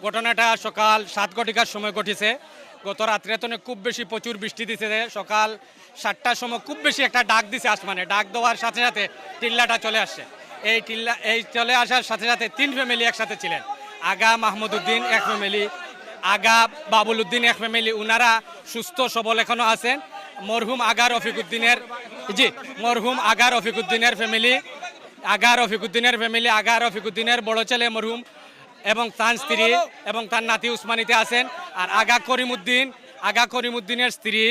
ঘটনাটা সকাল 7 ঘটিকার সময় ঘটেছে। গত রাত্রে তো খুব বেশি প্রচুর বৃষ্টি দিছে। সকাল 7টার সময় খুব বেশি একটা ডাক দিছে আসমানে। ডাক দেওয়ার সাথে সাথে টিল্লাটা চলে আসছে। এই চলে আসার সাথে সাথে 3 ফ্যামিলি একসাথে ছিলেন। আগা মাহমুদ উদ্দিন এক ফ্যামিলি, আগা বাবুল উদ্দিন এক ফ্যামিলি। উনারা সুস্থ সবল এখনো আছেন। মরহুম আগা রফিক উদ্দিনের ফ্যামিলি, আগা রফিক উদ্দিনের বড় ছেলে মরহুম এবং তার স্ত্রী এবং তার নাতি উসমানিতে আছেন। আর আগা করিমউদ্দিনের স্ত্রী,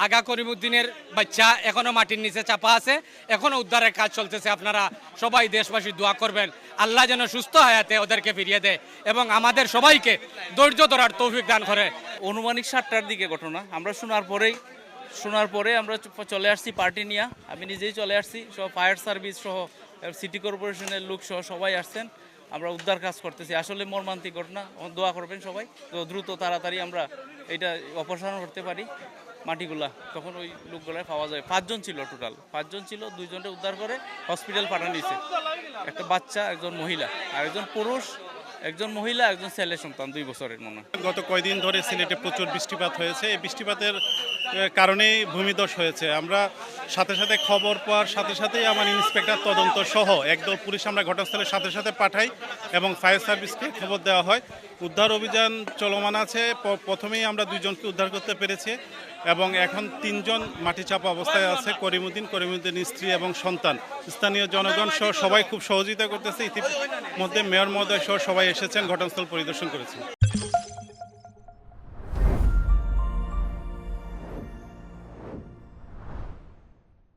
আগা করিমউদ্দিনের বাচ্চা এখনো মাটির নিচে চাপা আছে। এখনো উদ্ধারের কাজ চলতেছে। আপনারা সবাই দেশবাসী দোয়া করবেন আল্লাহ যেন সুস্থ হায়াতে ওদেরকে ফিরিয়ে দেয় এবং আমাদের সবাইকে ধৈর্য ধরার তৌফিক দান করে। অনুমানিক 7টার দিকে ঘটনা। আমরা শোনার পরে আমরা চলে আসছি পার্টি নিয়ে। আমি নিজেই চলে আসছি, সব ফায়ার সার্ভিস সহ সিটি কর্পোরেশনের লোক সহ সবাই আসছেন। আমরা উদ্ধার কাজ করতেছি। আসলে মর্মান্তিক ঘটনা, দোয়া করবেন সবাই তো দ্রুত তাড়াতাড়ি আমরা এটা অপসারণ করতে পারি মাটিগুলা। তখন ওই লোকগুলায় পাওয়া যায়। 5 জন ছিল, টোটাল 5 জন ছিল। 2 জনকে উদ্ধার করে হসপিটাল পাঠানো হয়েছে। একটা বাচ্চা, একজন মহিলা, আর একজন পুরুষ, একজন মহিলা, একজন ছেলে সন্তান 2 বছরের মনে হয়। গত কয়েকদিন ধরে সিলেটে প্রচুর বৃষ্টিপাত হয়েছে। এই বৃষ্টিপাতের কারণেই ভূমিধস হয়েছে। আমরা সাথে সাথে খবর পাওয়ার সাথে সাথেই আমার ইন্সপেক্টর তদন্ত সহ একদল পুলিশ আমরা ঘটনাস্থলের সাথে সাথে পাঠাই এবং ফায়ার সার্ভিসকে খবর দেওয়া হয়। উদ্ধার অভিযান চলমান আছে। প্রথমেই আমরা 2 জনকে উদ্ধার করতে পেরেছি এবং এখন 3 জন মাটি চাপা অবস্থায় আছে। করিমউদ্দিনের স্ত্রী এবং সন্তান। স্থানীয় জনগণ সহ সবাই খুব সহযোগিতা করতেছে। ইতিমধ্যে মেয়র মহোদয় সহ সবাই এসেছেন, ঘটনাস্থল পরিদর্শন করেছেন।